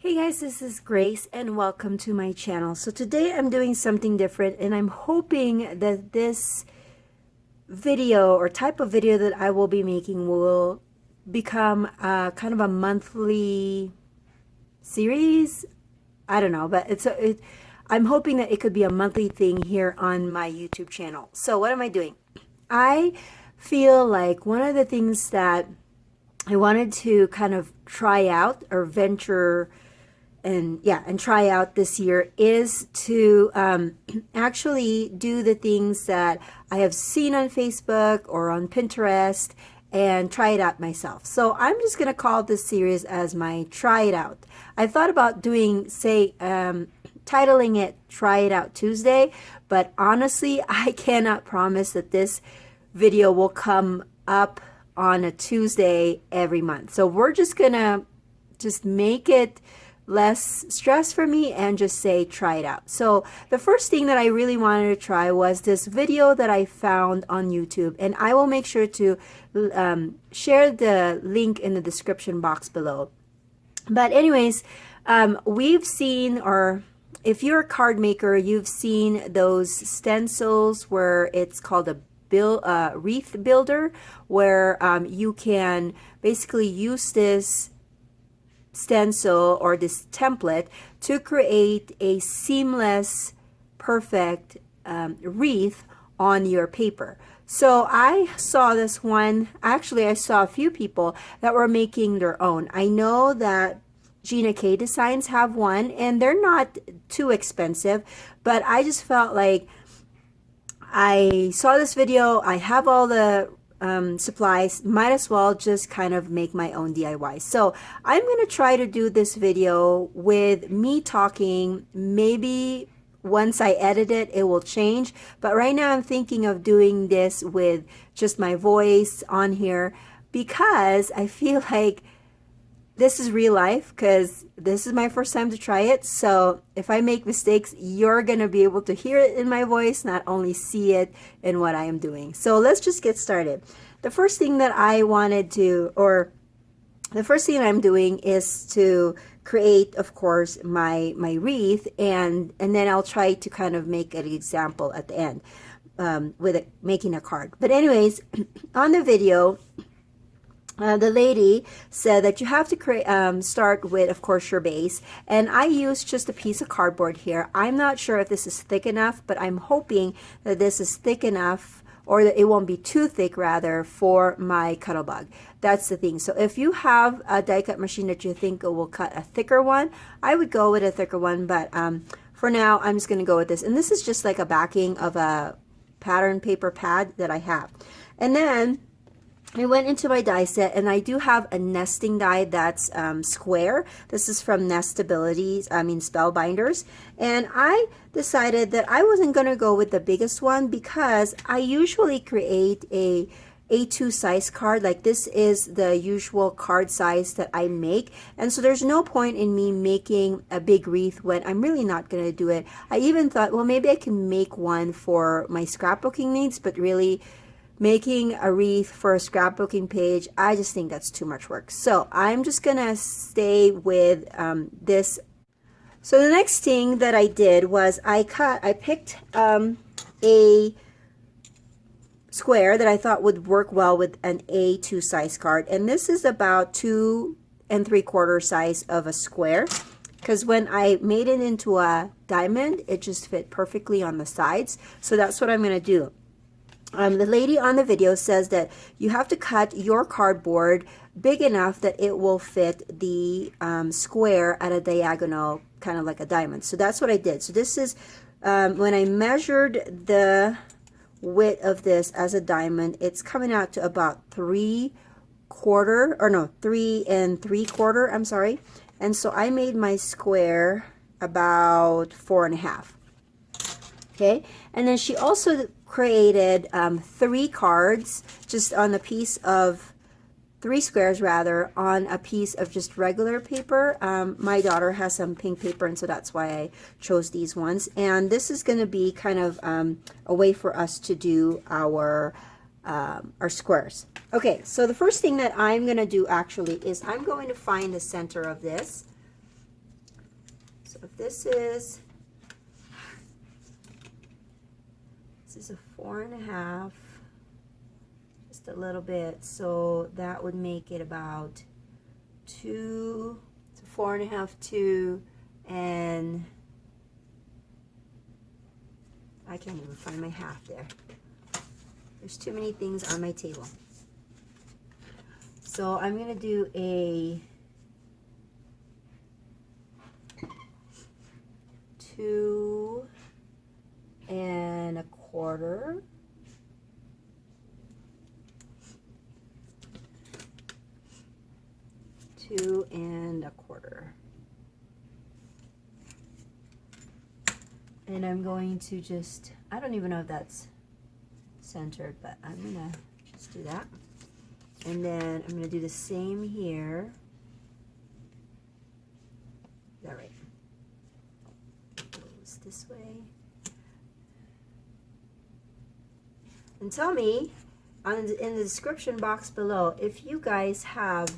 Hey guys, this is Grace and welcome to my channel. So today I'm doing something different and I'm hoping that this video or type of video that I will be making will become kind of a monthly series. I don't know, but I'm hoping that it could be a monthly thing here on my YouTube channel. So what am I doing? I feel like one of the things that I wanted to kind of try out or venture and try out this year is to actually do the things that I have seen on Facebook or on Pinterest and try it out myself. So I'm just going to call this series as my Try It Out. I thought about doing, titling it Try It Out Tuesday, but honestly, I cannot promise that this video will come up on a Tuesday every month. So we're just going to make it less stress for me and just say try it out. So the first thing that I really wanted to try was this video that I found on YouTube, and I will make sure to share the link in the description box below. But anyways, we've seen, or if you're a card maker, you've seen those stencils where it's called a wreath builder, where you can basically use this stencil or this template to create a seamless, perfect wreath on your paper. So I saw this one, actually I saw a few people that were making their own. I know that Gina K Designs have one and they're not too expensive, but I just felt like I saw this video, I have all the supplies, might as well just kind of make my own DIY. So I'm going to try to do this video with me talking. Maybe once I edit it, it will change. But right now I'm thinking of doing this with just my voice on here because I feel like this is real life, because this is my first time to try it. So if I make mistakes, you're going to be able to hear it in my voice, not only see it in what I am doing. So let's just get started. The first thing that I wanted to, or the first thing I'm doing is to create, of course, my wreath, and then I'll try to kind of make an example at the end with making a card. But anyways, on the video, the lady said that you have to create, start with, of course, your base. And I used just a piece of cardboard here. I'm not sure if this is thick enough, but I'm hoping that this is thick enough, or that it won't be too thick, rather, for my Cuttlebug. That's the thing. So if you have a die cut machine that you think will cut a thicker one, I would go with a thicker one. But for now, I'm just going to go with this. And this is just like a backing of a pattern paper pad that I have. And then I went into my die set, and I do have a nesting die that's square. This is from Spellbinders. And I decided that I wasn't going to go with the biggest one because I usually create a A2 size card. Like, this is the usual card size that I make. And so there's no point in me making a big wreath when I'm really not going to do it. I even thought, well, maybe I can make one for my scrapbooking needs, but really making a wreath for a scrapbooking page, I just think that's too much work. So I'm just gonna stay with this. So the next thing that I did was I picked a square that I thought would work well with an A2 size card, and this is about 2 3/4 size of a square, because when I made it into a diamond, it just fit perfectly on the sides. So that's what I'm gonna do. The lady on the video says that you have to cut your cardboard big enough that it will fit the square at a diagonal, kind of like a diamond. So that's what I did. So this is, when I measured the width of this as a diamond, it's coming out to about 3 3 3/4, I'm sorry. And so I made my square about 4.5. Okay, and then she also created 3 cards just on a piece of 3 squares, rather, on a piece of just regular paper. My daughter has some pink paper, and so that's why I chose these ones. And this is going to be kind of a way for us to do our squares. Okay, so the first thing that I'm going to do actually is I'm going to find the center of this. So if this is a 4.5, just a little bit, so that would make it about 2, so 4.5, 2, and I can't even find my half there. There's too many things on my table. So I'm going to do a 2 1/4. Two and a quarter. And I'm going to just, I don't even know if that's centered, but I'm gonna just do that. And then I'm gonna do the same here. Is that right? Goes this way. And tell me in the description box below if you guys have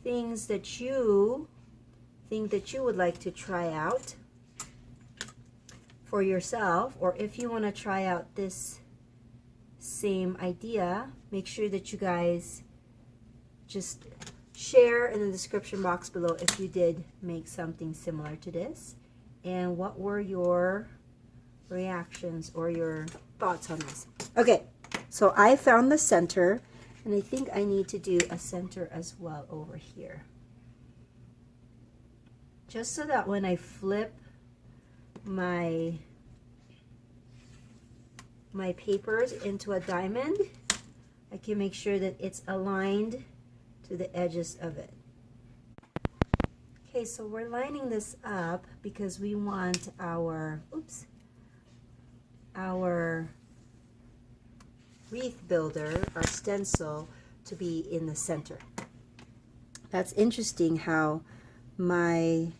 things that you think that you would like to try out for yourself, or if you want to try out this same idea. Make sure that you guys just share in the description box below if you did make something similar to this, and what were your reactions or your thoughts on this. Okay, so I found the center, and I think I need to do a center as well over here, just so that when I flip my papers into a diamond, I can make sure that it's aligned to the edges of it. Okay, so we're lining this up because we want our wreath builder, our stencil, to be in the center. That's interesting how my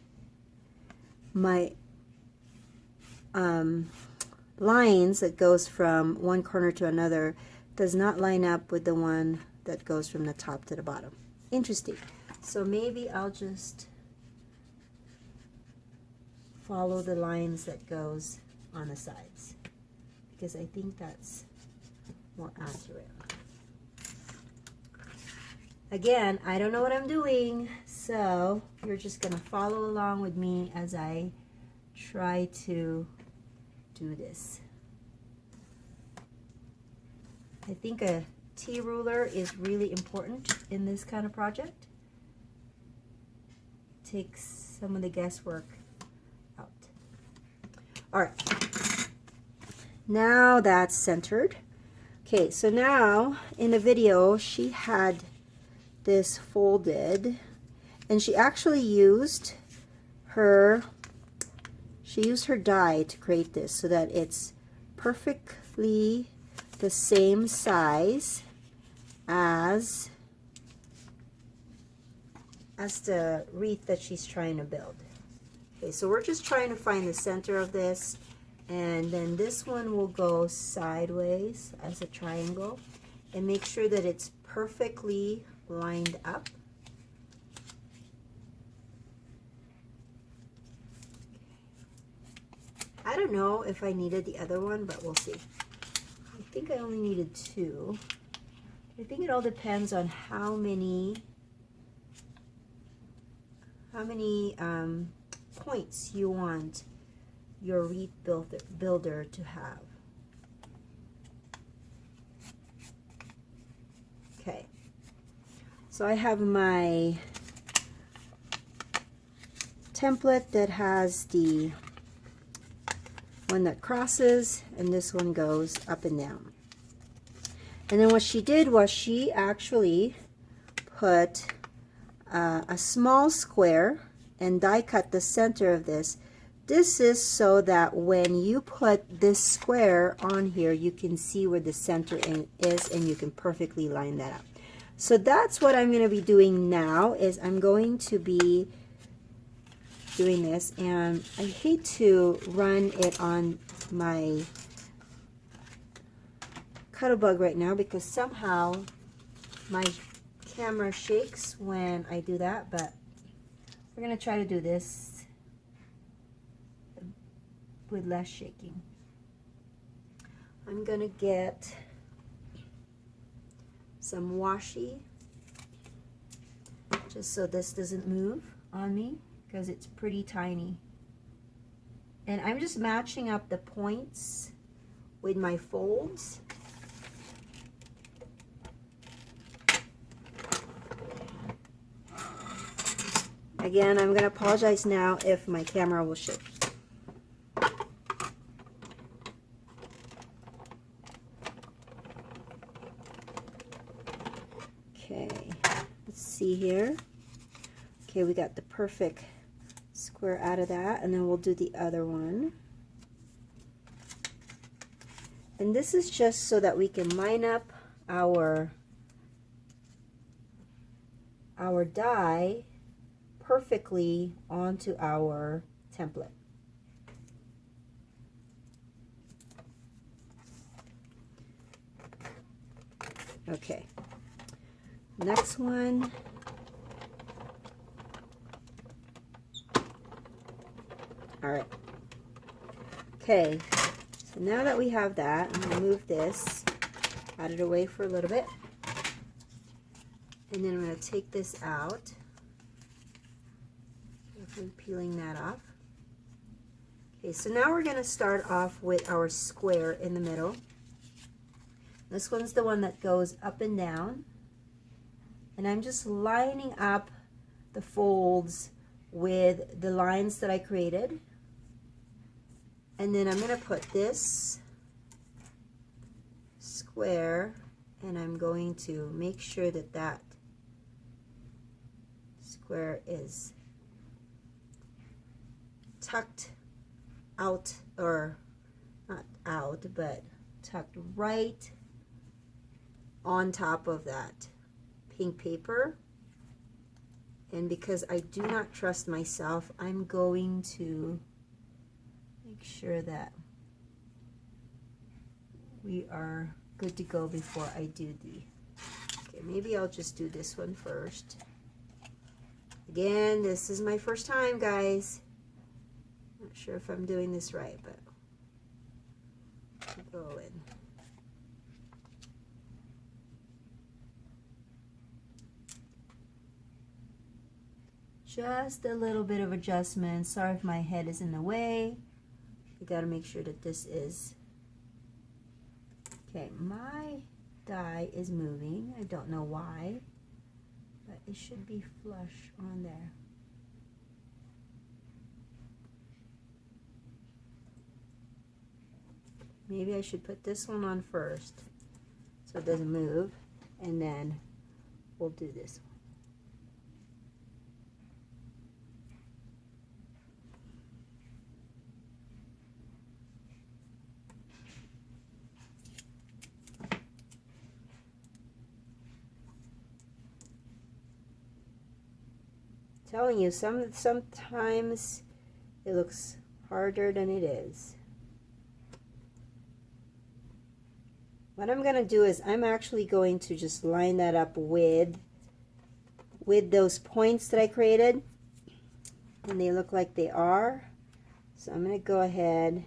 lines that goes from one corner to another does not line up with the one that goes from the top to the bottom. Interesting. So maybe I'll just follow the lines that goes on the sides, because I think that's more accurate. Again, I don't know what I'm doing, so you're just gonna follow along with me as I try to do this. I think a T-ruler is really important in this kind of project. Takes some of the guesswork out. All right, now that's centered. Okay, so now in the video she had this folded, and she actually used her die to create this so that it's perfectly the same size as the wreath that she's trying to build. Okay, so we're just trying to find the center of this, and then this one will go sideways as a triangle, and make sure that it's perfectly lined up. I don't know if I needed the other one, but we'll see. I think I only needed 2. I think it all depends on how many points you want your wreath builder to have. Okay, so I have my template that has the one that crosses, and this one goes up and down. And then what she did was she actually put a small square and die cut the center of this. This is so that when you put this square on here, you can see where the center is, and you can perfectly line that up. So that's what I'm going to be doing now, is I'm going to be doing this, and I hate to run it on my Cuttlebug right now because somehow my camera shakes when I do that, but we're going to try to do this with less shaking. I'm gonna get some washi, just so this doesn't move on me, because it's pretty tiny. And I'm just matching up the points with my folds. Again, I'm gonna apologize now if my camera will shake. Okay, let's see here. Okay, we got the perfect square out of that, and then we'll do the other one. And this is just so that we can line up our die perfectly onto our template. Okay, next one. All right. Okay, so now that we have that, I'm going to move this out of the way for a little bit. And then I'm going to take this out. Carefully peeling that off. Okay, so now we're going to start off with our square in the middle. This one's the one that goes up and down. And I'm just lining up the folds with the lines that I created. And then I'm going to put this square, and I'm going to make sure that that square is tucked out, or not out, but tucked right on top of that pink paper. And because I do not trust myself, I'm going to make sure that we are good to go before I do the, okay, maybe I'll just do this one first. Again, this is my first time, guys. Not sure if I'm doing this right, but I'll go in. Just a little bit of adjustment. Sorry if my head is in the way. You got to make sure that this is okay. My die is moving. I don't know why, but it should be flush on there. Maybe I should put this one on first so it doesn't move, and then we'll do this one. Telling you, sometimes it looks harder than it is. What I'm going to do is I'm actually going to just line that up with those points that I created, and they look like they are. So I'm going to go ahead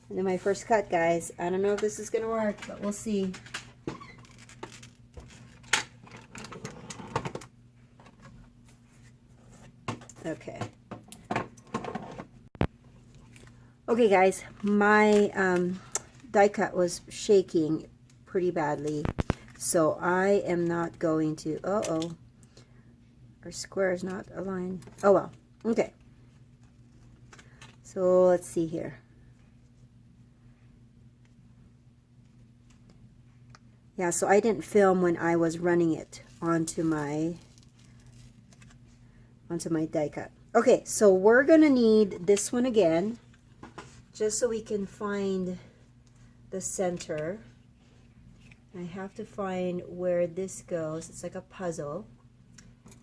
and do my first cut, guys. I don't know if this is going to work, but we'll see. Okay. Okay, guys, my die cut was shaking pretty badly, so I am not going to, our square is not aligned. Oh well, okay. So let's see here. Yeah, so I didn't film when I was running it onto my die cut. Okay, so we're gonna need this one again, just so we can find the center. I have to find where this goes. It's like a puzzle.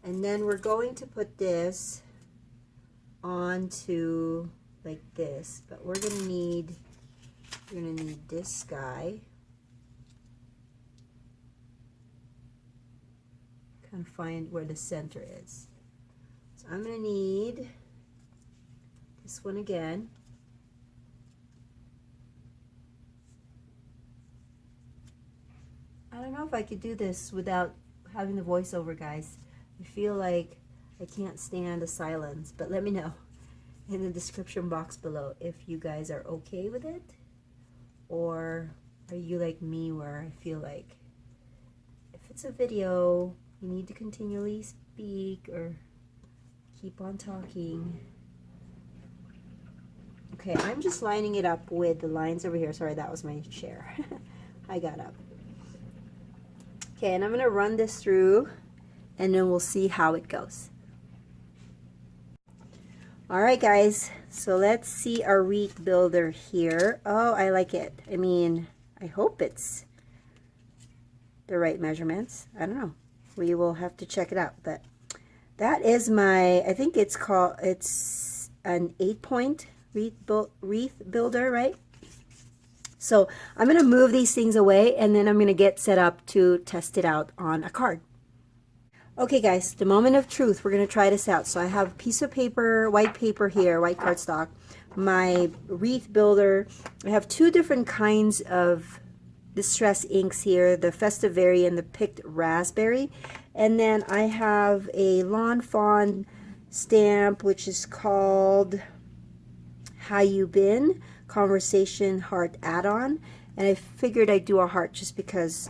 And then we're going to put this onto like this, but we're gonna need this guy. Kind of find where the center is. So I'm gonna need this one again. don't know if I could do this without having the voiceover, guys. I feel like I can't stand the silence, but let me know in the description box below if you guys are okay with it, or are you like me where I feel like if it's a video, you need to continually speak or keep on talking. Okay, I'm just lining it up with the lines over here. Sorry, that was my chair. I got up. Okay, and I'm going to run this through, and then we'll see how it goes. Alright guys, so let's see our wreath builder here. Oh, I like it. I mean, I hope it's the right measurements. I don't know. We will have to check it out. But that is my, I think it's an 8-point wreath builder, right? So I'm going to move these things away, and then I'm going to get set up to test it out on a card. Okay guys, the moment of truth. We're going to try this out. So I have a piece of paper, white paper here, white cardstock, my wreath builder. I have two different kinds of distress inks here, the Festivary and the Picked Raspberry. And then I have a Lawn Fawn stamp, which is called How You Been? Conversation Heart Add-on. And I figured I'd do a heart just because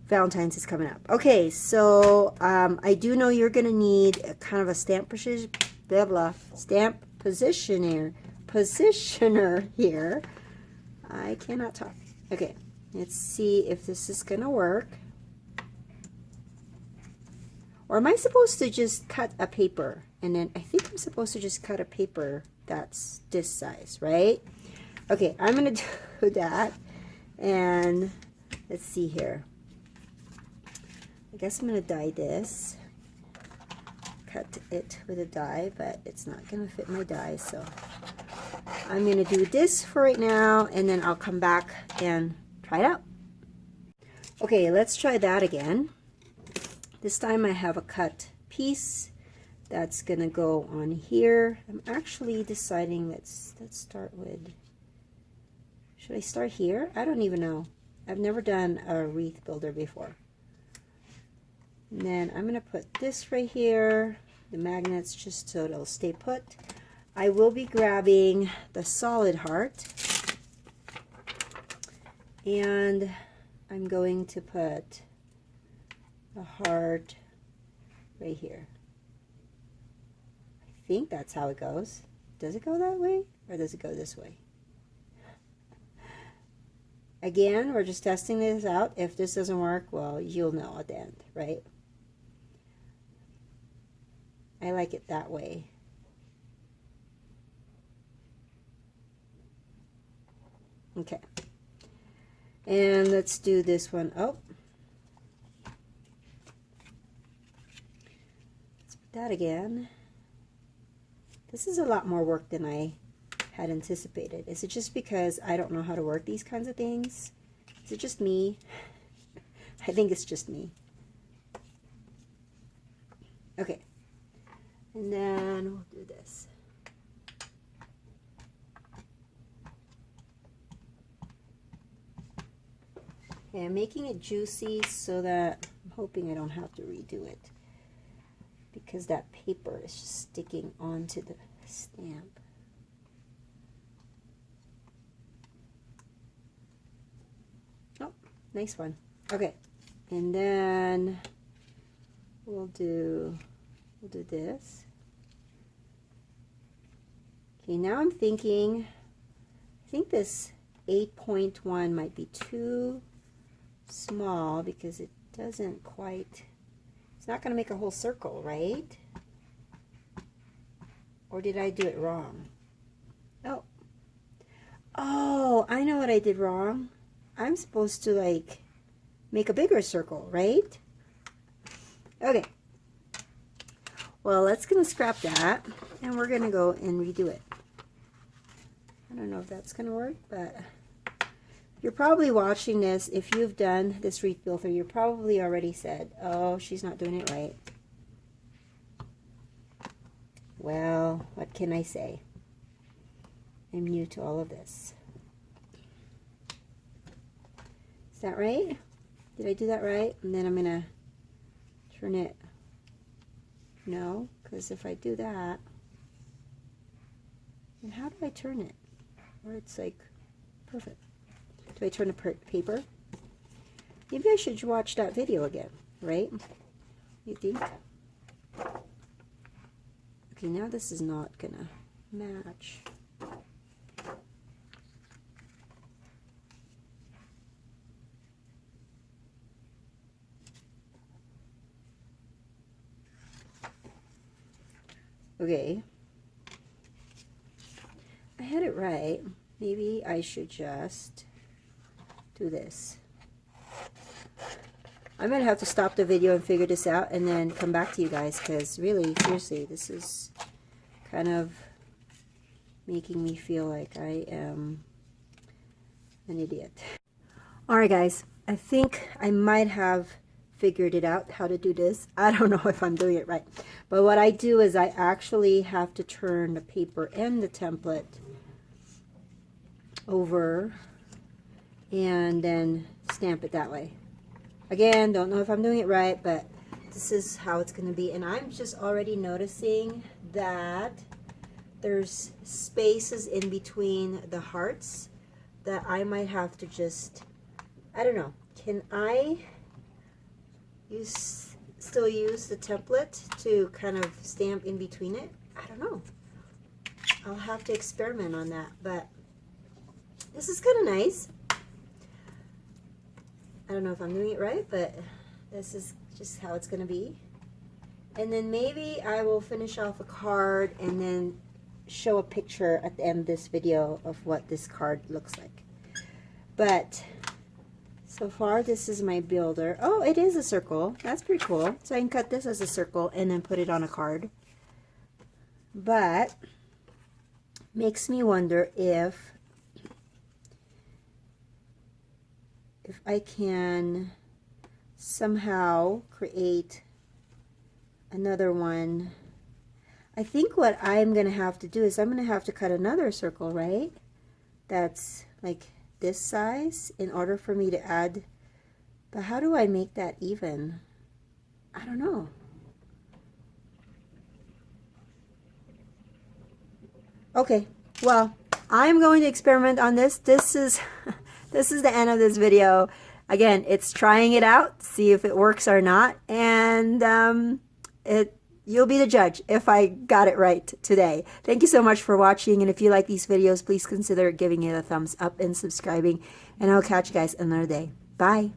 Valentine's is coming up. Okay, so I do know you're going to need a kind of a stamp positioner here. I cannot talk. Okay, let's see if this is going to work. Or am I supposed to just cut a paper? And then I think I'm supposed to just cut a paper that's this size, right? Okay, I'm going to do that. And let's see here. I guess I'm going to dye this. Cut it with a die, but it's not going to fit my die, so I'm going to do this for right now, and then I'll come back and try it out. Okay, let's try that again. This time I have a cut piece that's going to go on here. I'm actually deciding, let's start with, should I start here? I don't even know. I've never done a wreath builder before. And then I'm going to put this right here, the magnets, just so it'll stay put. I will be grabbing the solid heart, and I'm going to put a heart right here. I think that's how it goes. Does it go that way, or does it go this way? Again, we're just testing this out. If this doesn't work, well, you'll know at the end, right? I like it that way. Okay. And let's do this one. Oh. Let's put that again. This is a lot more work than I had anticipated. Is it just because I don't know how to work these kinds of things? Is it just me? I think it's just me. Okay. And then we'll do this. Okay, I'm making it juicy so that I'm hoping I don't have to redo it, because that paper is just sticking onto the stamp. Oh, nice one. Okay, and then we'll do this. Okay, now I'm thinking, I think this 8.1 might be too small because it doesn't quite, it's not going to make a whole circle, right? Or did I do it wrong? Oh, I know what I did wrong. I'm supposed to like make a bigger circle, right? Okay. Well, let's gonna scrap that, and we're gonna go and redo it. I don't know if that's gonna work, but you're probably watching this. If you've done this wreath builder, you're probably already said, oh, she's not doing it right. Well, what can I say? I'm new to all of this. Is that right? Did I do that right? And then I'm going to turn it. No, because if I do that, then how do I turn it? Where it's like perfect. Do I turn the paper? Maybe I should watch that video again, right? You think? Okay, now this is not gonna match. Okay. I had it right. Maybe I should just do this. I'm going to have to stop the video and figure this out and then come back to you guys, because really, seriously, this is kind of making me feel like I am an idiot. Alright guys, I think I might have figured it out how to do this. I don't know if I'm doing it right. But what I do is I actually have to turn the paper and the template over and then stamp it that way. Again, don't know if I'm doing it right, but this is how it's going to be. And I'm just already noticing that there's spaces in between the hearts that I might have to just, I don't know, can I still use the template to kind of stamp in between it? I don't know. I'll have to experiment on that, but this is kind of nice. I don't know if I'm doing it right, but this is just how it's going to be. And then maybe I will finish off a card and then show a picture at the end of this video of what this card looks like. But so far, this is my builder. Oh, it is a circle. That's pretty cool. So I can cut this as a circle and then put it on a card. But makes me wonder if I can somehow create another one. I think what I'm going to have to do is I'm going to have to cut another circle, right? That's like this size in order for me to add. But how do I make that even? I don't know. Okay, well, I'm going to experiment on this. This is the end of this video. Again, it's trying it out, see if it works or not, and you'll be the judge if I got it right today. Thank you so much for watching, and if you like these videos, please consider giving it a thumbs up and subscribing, and I'll catch you guys another day. Bye.